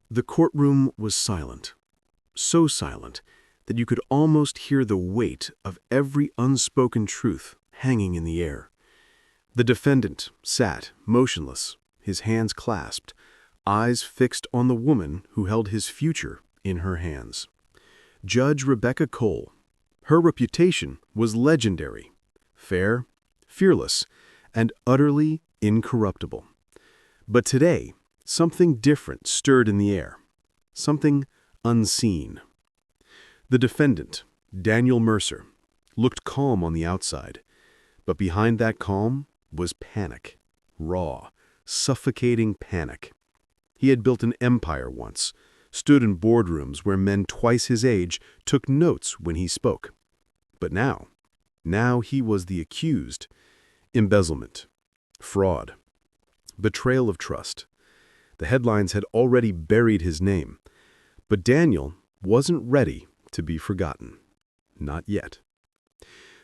The courtroom was silent, so silent that you could almost hear the weight of every unspoken truth hanging in the air. The defendant sat motionless, his hands clasped, eyes fixed on the woman who held his future in her hands. Judge Rebecca Cole. Her reputation was legendary, fair, fearless, and utterly incorruptible. But today, something different stirred in the air, something unseen. The defendant, Daniel Mercer, looked calm on the outside, but behind that calm was panic, raw, suffocating panic. He had built an empire once, stood in boardrooms where men twice his age took notes when he spoke. But now he was the accused. Embezzlement, fraud, betrayal of trust. The headlines had already buried his name, but Daniel wasn't ready to be forgotten. Not yet.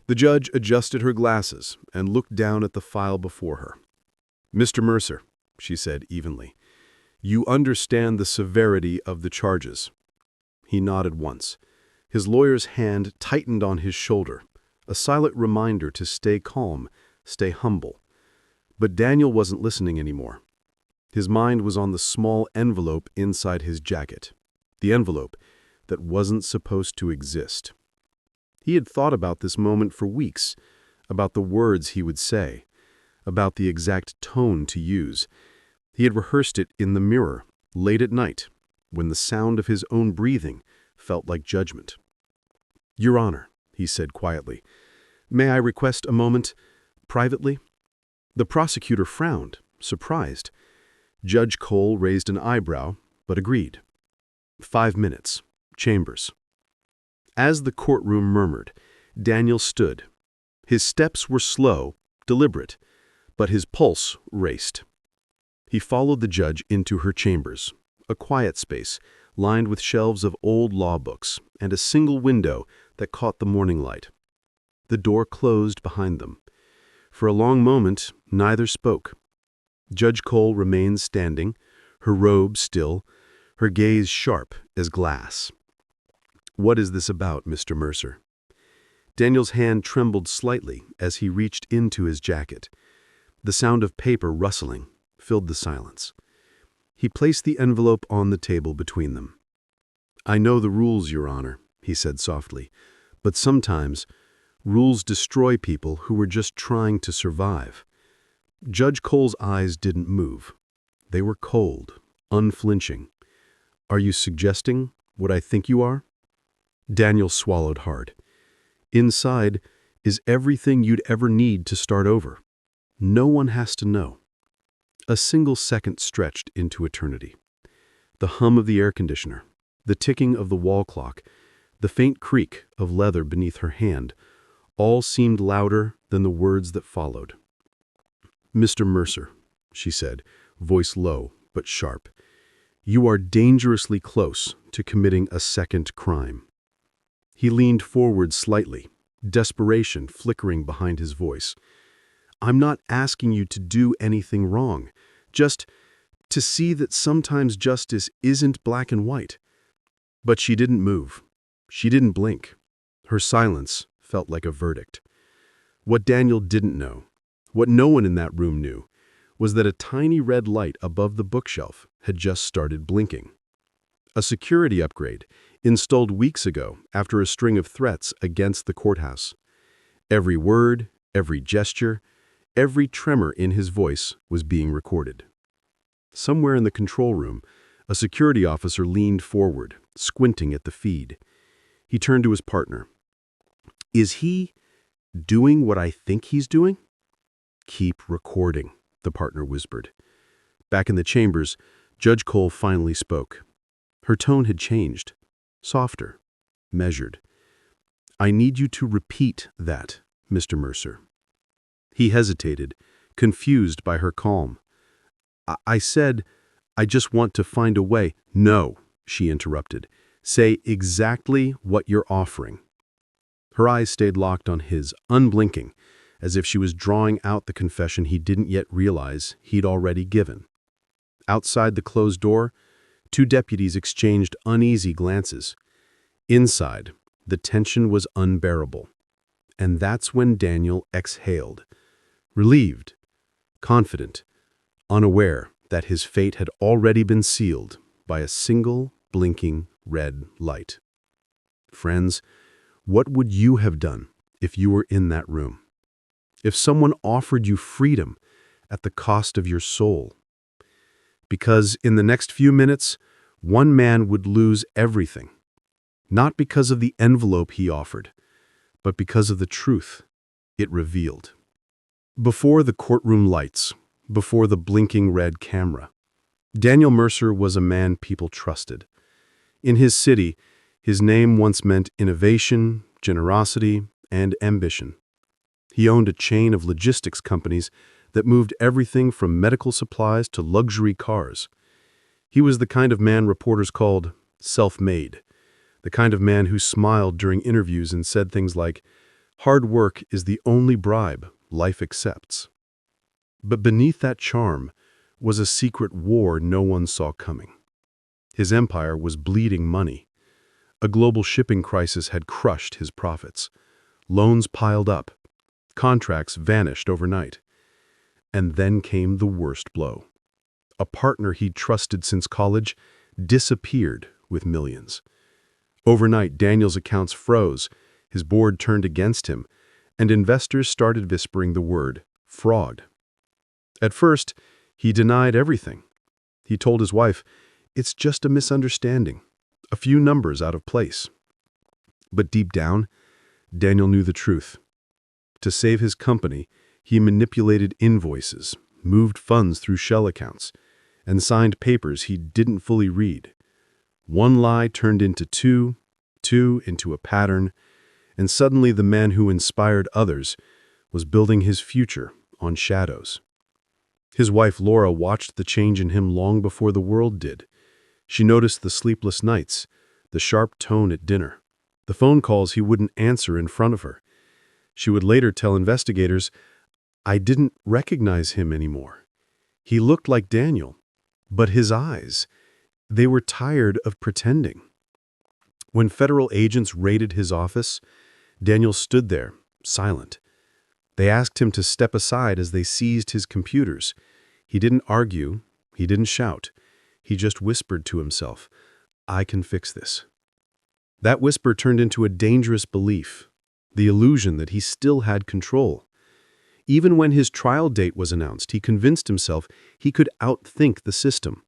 The judge adjusted her glasses and looked down at the file before her. "Mr. Mercer," she said evenly, "you understand the severity of the charges." He nodded once. His lawyer's hand tightened on his shoulder, a silent reminder to stay calm, stay humble. But Daniel wasn't listening anymore. His mind was on the small envelope inside his jacket, the envelope that wasn't supposed to exist. He had thought about this moment for weeks, about the words he would say, about the exact tone to use. He had rehearsed it in the mirror, late at night, when the sound of his own breathing felt like judgment. "Your Honor," he said quietly, "may I request a moment, privately?" The prosecutor frowned, surprised. Judge Cole raised an eyebrow, but agreed. 5 minutes. Chambers. As the courtroom murmured, Daniel stood. His steps were slow, deliberate, but his pulse raced. He followed the judge into her chambers, a quiet space lined with shelves of old law books and a single window that caught the morning light. The door closed behind them. For a long moment, neither spoke. Judge Cole remained standing, her robe still, her gaze sharp as glass. "What is this about, Mr. Mercer?" Daniel's hand trembled slightly as he reached into his jacket. The sound of paper rustling filled the silence. He placed the envelope on the table between them. "I know the rules, Your Honor," he said softly, "but sometimes rules destroy people who were just trying to survive." Judge Cole's eyes didn't move. They were cold, unflinching. "Are you suggesting what I think you are?" Daniel swallowed hard. "Inside is everything you'd ever need to start over. No one has to know." A single second stretched into eternity. The hum of the air conditioner, the ticking of the wall clock, the faint creak of leather beneath her hand, all seemed louder than the words that followed. "Mr. Mercer," she said, voice low but sharp, "you are dangerously close to committing a second crime." He leaned forward slightly, desperation flickering behind his voice. "I'm not asking you to do anything wrong, just to see that sometimes justice isn't black and white." But she didn't move. She didn't blink. Her silence felt like a verdict. What Daniel didn't know, what no one in that room knew, was that a tiny red light above the bookshelf had just started blinking. A security upgrade installed weeks ago after a string of threats against the courthouse. Every word, every gesture, every tremor in his voice was being recorded. Somewhere in the control room, a security officer leaned forward, squinting at the feed. He turned to his partner. "Is he doing what I think he's doing?" "Keep recording," the partner whispered. Back in the chambers, Judge Cole finally spoke. Her tone had changed, softer, measured. "I need you to repeat that, Mr. Mercer." He hesitated, confused by her calm. I said, I just want to find a way." "No," she interrupted. "Say exactly what you're offering." Her eyes stayed locked on his, unblinking, as if she was drawing out the confession he didn't yet realize he'd already given. Outside the closed door, Two deputies exchanged uneasy glances. Inside, the tension was unbearable. And that's when Daniel exhaled, relieved, confident, unaware that his fate had already been sealed by a single blinking red light. Friends, what would you have done if you were in that room? If someone offered you freedom at the cost of your soul? Because in the next few minutes, one man would lose everything, not because of the envelope he offered, but because of the truth it revealed. Before the courtroom lights, before the blinking red camera, Daniel Mercer was a man people trusted. In his city, his name once meant innovation, generosity, and ambition. He owned a chain of logistics companies that moved everything from medical supplies to luxury cars. He was the kind of man reporters called self-made, the kind of man who smiled during interviews and said things like, "Hard work is the only bribe life accepts." But beneath that charm was a secret war no one saw coming. His empire was bleeding money. A global shipping crisis had crushed his profits. Loans piled up. Contracts vanished overnight. And then came the worst blow. A partner he'd trusted since college disappeared with millions. Overnight, Daniel's accounts froze, his board turned against him, and investors started whispering the word fraud. At first, he denied everything. He told his wife, "It's just a misunderstanding, a few numbers out of place." But deep down, Daniel knew the truth. To save his company, he manipulated invoices, moved funds through shell accounts, and signed papers he didn't fully read. One lie turned into two into a pattern, and suddenly the man who inspired others was building his future on shadows. His wife Laura watched the change in him long before the world did. She noticed the sleepless nights, the sharp tone at dinner, the phone calls he wouldn't answer in front of her. She would later tell investigators, "I didn't recognize him anymore. He looked like Daniel, but his eyes, they were tired of pretending." When federal agents raided his office, Daniel stood there, silent. They asked him to step aside as they seized his computers. He didn't argue, he didn't shout. He just whispered to himself, "I can fix this." That whisper turned into a dangerous belief, the illusion that he still had control. Even when his trial date was announced, he convinced himself he could outthink the system.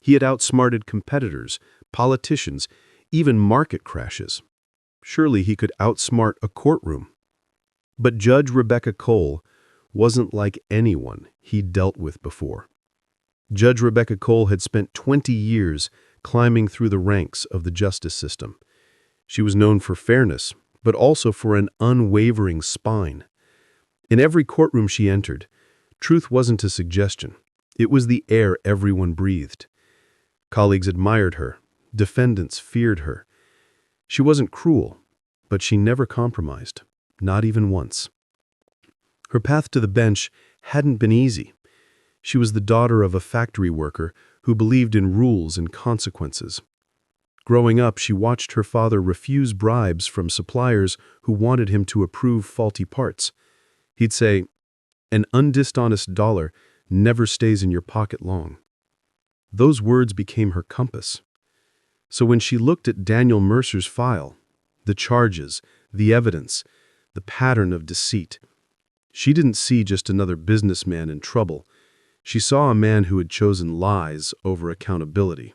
He had outsmarted competitors, politicians, even market crashes. Surely he could outsmart a courtroom. But Judge Rebecca Cole wasn't like anyone he'd dealt with before. Judge Rebecca Cole had spent 20 years climbing through the ranks of the justice system. She was known for fairness, but also for an unwavering spine. In every courtroom she entered, truth wasn't a suggestion. It was the air everyone breathed. Colleagues admired her. Defendants feared her. She wasn't cruel, but she never compromised, not even once. Her path to the bench hadn't been easy. She was the daughter of a factory worker who believed in rules and consequences. Growing up, she watched her father refuse bribes from suppliers who wanted him to approve faulty parts. He'd say, "An undishonest dollar never stays in your pocket long." Those words became her compass. So when she looked at Daniel Mercer's file, the charges, the evidence, the pattern of deceit, she didn't see just another businessman in trouble. She saw a man who had chosen lies over accountability,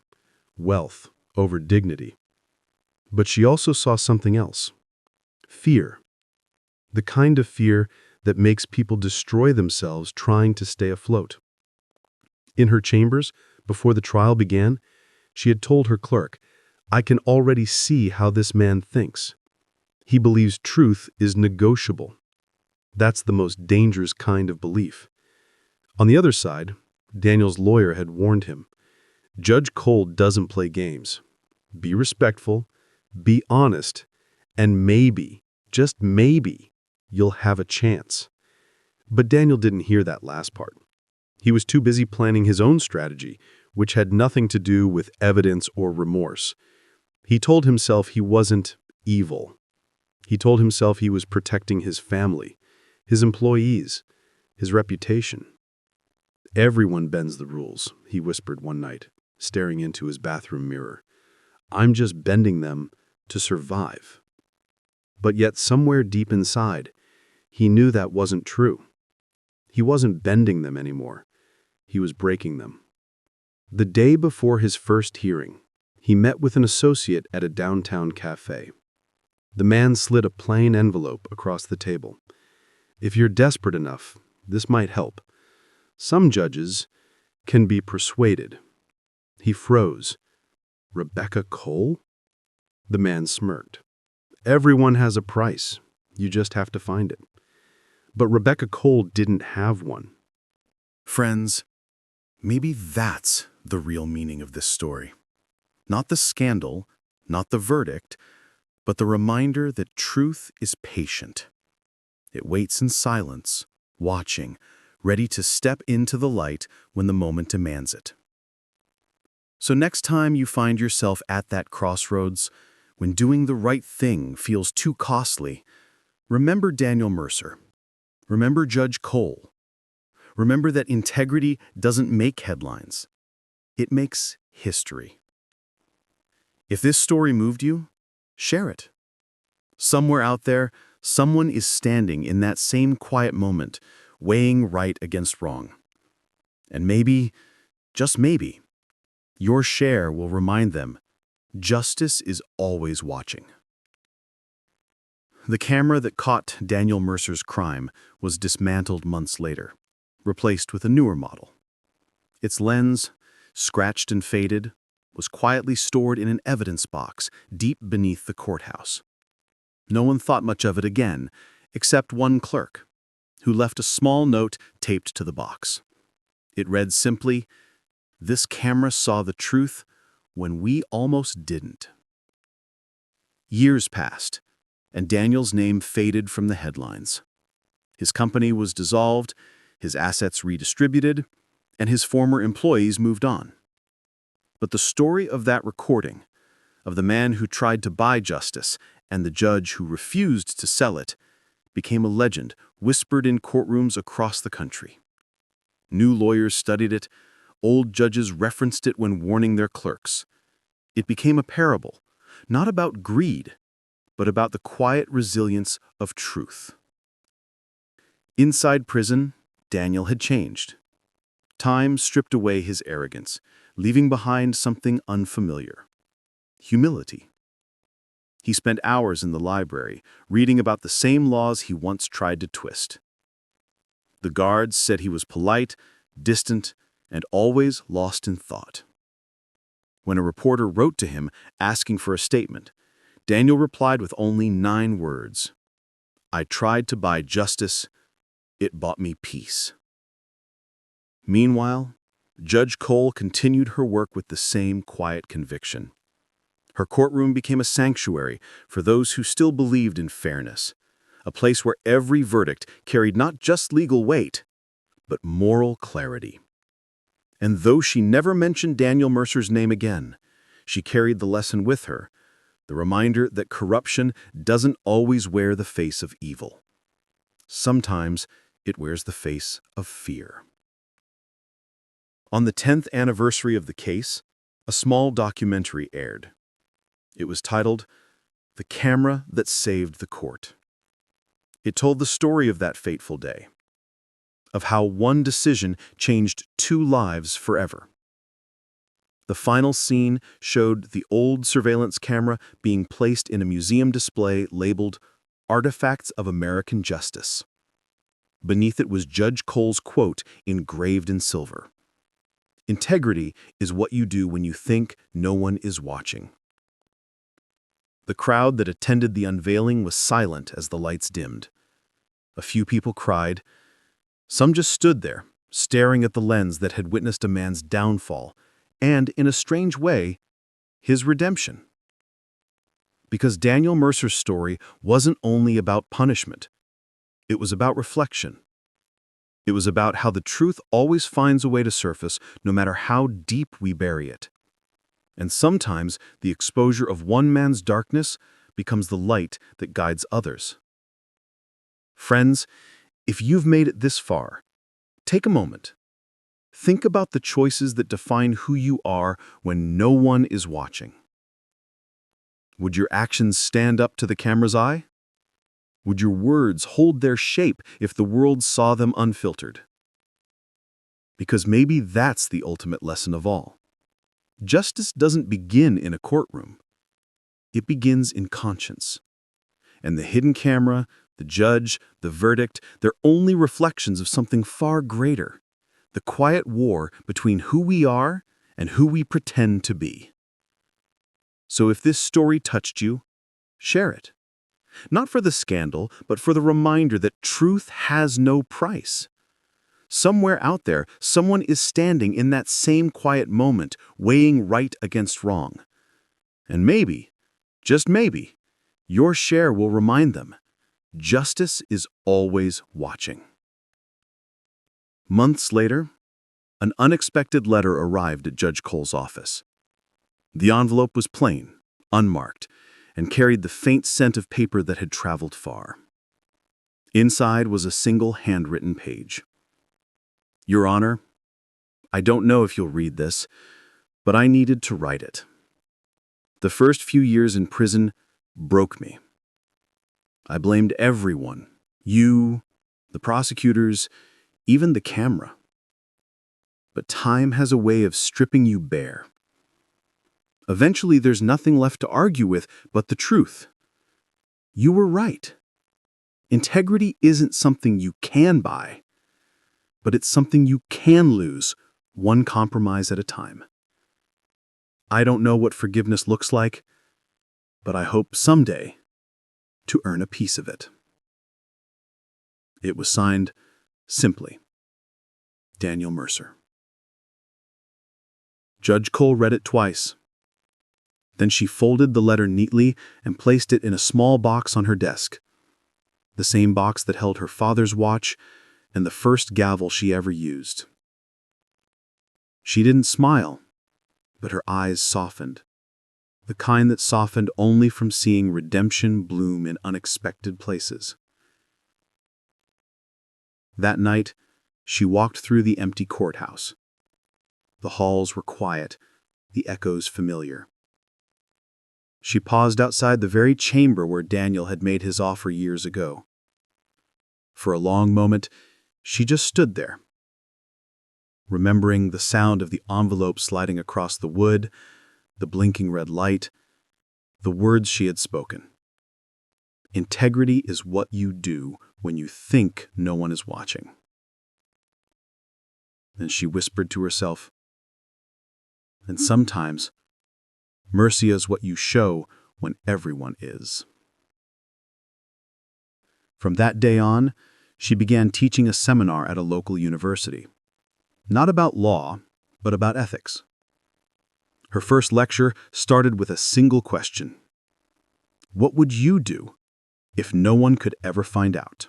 wealth over dignity. But she also saw something else. Fear. The kind of fear that makes people destroy themselves trying to stay afloat. In her chambers, before the trial began, she had told her clerk, "I can already see how this man thinks. He believes truth is negotiable." That's the most dangerous kind of belief. On the other side, Daniel's lawyer had warned him, "Judge Cole doesn't play games. Be respectful, be honest, and maybe, just maybe, you'll have a chance." But Daniel didn't hear that last part. He was too busy planning his own strategy, which had nothing to do with evidence or remorse. He told himself he wasn't evil. He told himself he was protecting his family, his employees, his reputation. "Everyone bends the rules," he whispered one night, staring into his bathroom mirror. "I'm just bending them to survive." But yet somewhere deep inside, he knew that wasn't true. He wasn't bending them anymore. He was breaking them. The day before his first hearing, he met with an associate at a downtown cafe. The man slid a plain envelope across the table. "If you're desperate enough, this might help. Some judges can be persuaded." He froze. "Rebecca Cole?" The man smirked. "Everyone has a price. You just have to find it." But Rebecca Cole didn't have one. Friends, maybe that's the real meaning of this story. Not the scandal, not the verdict, but the reminder that truth is patient. It waits in silence, watching, ready to step into the light when the moment demands it. So next time you find yourself at that crossroads, when doing the right thing feels too costly, remember Daniel Mercer. Remember Judge Cole. Remember that integrity doesn't make headlines. It makes history. If this story moved you, share it. Somewhere out there, someone is standing in that same quiet moment, weighing right against wrong. And maybe, just maybe, your share will remind them justice is always watching. The camera that caught Daniel Mercer's crime was dismantled months later, replaced with a newer model. Its lens, scratched and faded, was quietly stored in an evidence box deep beneath the courthouse. No one thought much of it again, except one clerk, who left a small note taped to the box. It read simply, "This camera saw the truth when we almost didn't." Years passed, and Daniel's name faded from the headlines. His company was dissolved, his assets redistributed, and his former employees moved on. But the story of that recording, of the man who tried to buy justice and the judge who refused to sell it, became a legend whispered in courtrooms across the country. New lawyers studied it, old judges referenced it when warning their clerks. It became a parable, not about greed, but about the quiet resilience of truth. Inside prison, Daniel had changed. Time stripped away his arrogance, leaving behind something unfamiliar: humility. He spent hours in the library, reading about the same laws he once tried to twist. The guards said he was polite, distant, and always lost in thought. When a reporter wrote to him asking for a statement, Daniel replied with only 9 words. "I tried to buy justice. It bought me peace." Meanwhile, Judge Cole continued her work with the same quiet conviction. Her courtroom became a sanctuary for those who still believed in fairness, a place where every verdict carried not just legal weight, but moral clarity. And though she never mentioned Daniel Mercer's name again, she carried the lesson with her, the reminder that corruption doesn't always wear the face of evil. Sometimes it wears the face of fear. On the 10th anniversary of the case, a small documentary aired. It was titled, "The Camera That Saved the Court." It told the story of that fateful day, of how one decision changed 2 lives forever. The final scene showed the old surveillance camera being placed in a museum display labeled "Artifacts of American Justice." Beneath it was Judge Cole's quote engraved in silver: "Integrity is what you do when you think no one is watching." The crowd that attended the unveiling was silent as the lights dimmed. A few people cried. Some just stood there, staring at the lens that had witnessed a man's downfall and, in a strange way, his redemption. Because Daniel Mercer's story wasn't only about punishment. It was about reflection. It was about how the truth always finds a way to surface, no matter how deep we bury it. And sometimes the exposure of one man's darkness becomes the light that guides others. Friends, if you've made it this far, take a moment. Think about the choices that define who you are when no one is watching. Would your actions stand up to the camera's eye? Would your words hold their shape if the world saw them unfiltered? Because maybe that's the ultimate lesson of all. Justice doesn't begin in a courtroom. It begins in conscience. And the hidden camera, the judge, the verdict, they're only reflections of something far greater. The quiet war between who we are and who we pretend to be. So if this story touched you, share it. Not for the scandal, but for the reminder that truth has no price. Somewhere out there, someone is standing in that same quiet moment, weighing right against wrong. And maybe, just maybe, your share will remind them, justice is always watching. Months later, an unexpected letter arrived at Judge Cole's office. The envelope was plain, unmarked, and carried the faint scent of paper that had traveled far. Inside was a single handwritten page. Your Honor, I don't know if you'll read this, but I needed to write it. The first few years in prison broke me. I blamed everyone, you, the prosecutors, even the camera. But time has a way of stripping you bare. Eventually, there's nothing left to argue with but the truth. You were right. Integrity isn't something you can buy, but it's something you can lose, one compromise at a time. I don't know what forgiveness looks like, but I hope someday to earn a piece of it. It was signed, simply, Daniel Mercer. Judge Cole read it twice. Then she folded the letter neatly and placed it in a small box on her desk, the same box that held her father's watch and the first gavel she ever used. She didn't smile, but her eyes softened, the kind that softened only from seeing redemption bloom in unexpected places. That night, she walked through the empty courthouse. The halls were quiet, the echoes familiar. She paused outside the very chamber where Daniel had made his offer years ago. For a long moment, she just stood there, remembering the sound of the envelope sliding across the wood, the blinking red light, the words she had spoken. Integrity is what you do when you think no one is watching. Then she whispered to herself, and sometimes, mercy is what you show when everyone is. From that day on, she began teaching a seminar at a local university. Not about law, but about ethics. Her first lecture started with a single question. What would you do if no one could ever find out?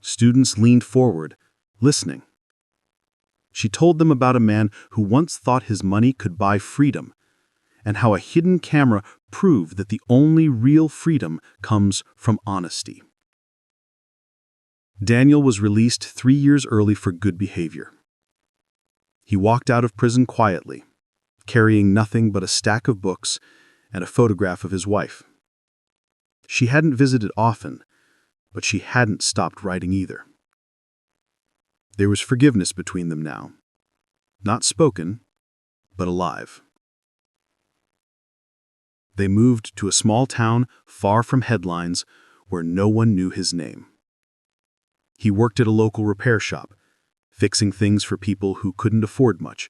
Students leaned forward, listening. She told them about a man who once thought his money could buy freedom, and how a hidden camera proved that the only real freedom comes from honesty. Daniel was released 3 years early for good behavior. He walked out of prison quietly, carrying nothing but a stack of books and a photograph of his wife. She hadn't visited often, but she hadn't stopped writing either. There was forgiveness between them now. Not spoken, but alive. They moved to a small town far from headlines where no one knew his name. He worked at a local repair shop, fixing things for people who couldn't afford much.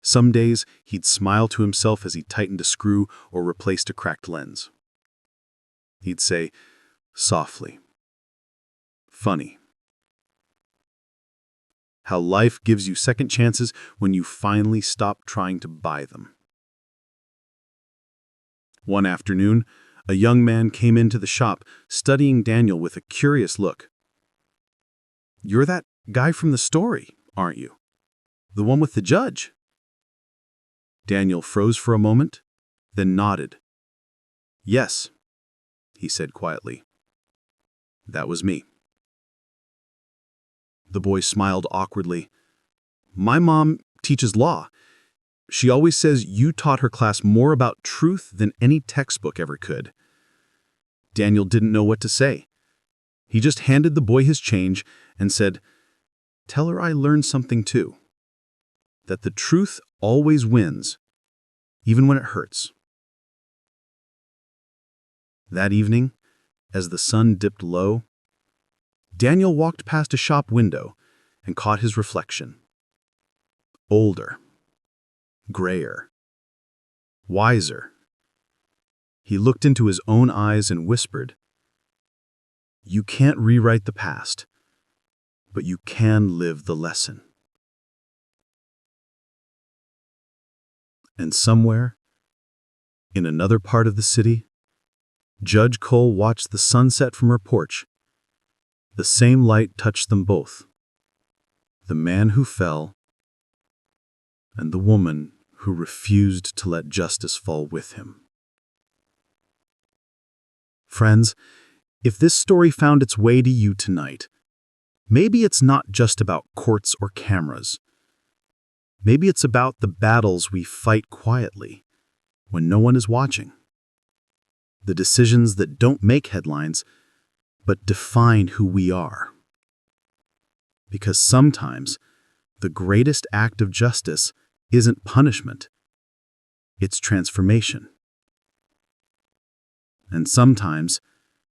Some days, he'd smile to himself as he tightened a screw or replaced a cracked lens. He'd say, softly, funny. How life gives you second chances when you finally stop trying to buy them. One afternoon, a young man came into the shop, studying Daniel with a curious look. You're that guy from the story, aren't you? The one with the judge." Daniel froze for a moment, then nodded. "Yes," he said quietly. "That was me." The boy smiled awkwardly. "My mom teaches law. She always says you taught her class more about truth than any textbook ever could." Daniel didn't know what to say. He just handed the boy his change and said, "Tell her I learned something too. That the truth always wins, even when it hurts." That evening, as the sun dipped low, Daniel walked past a shop window and caught his reflection. Older, grayer, wiser. He looked into his own eyes and whispered, "You can't rewrite the past, but you can live the lesson." And somewhere, in another part of the city, Judge Cole watched the sunset from her porch. The same light touched them both. The man who fell and the woman who refused to let justice fall with him. Friends, if this story found its way to you tonight, maybe it's not just about courts or cameras. Maybe it's about the battles we fight quietly when no one is watching. The decisions that don't make headlines, but define who we are. Because sometimes the greatest act of justice isn't punishment, it's transformation. And sometimes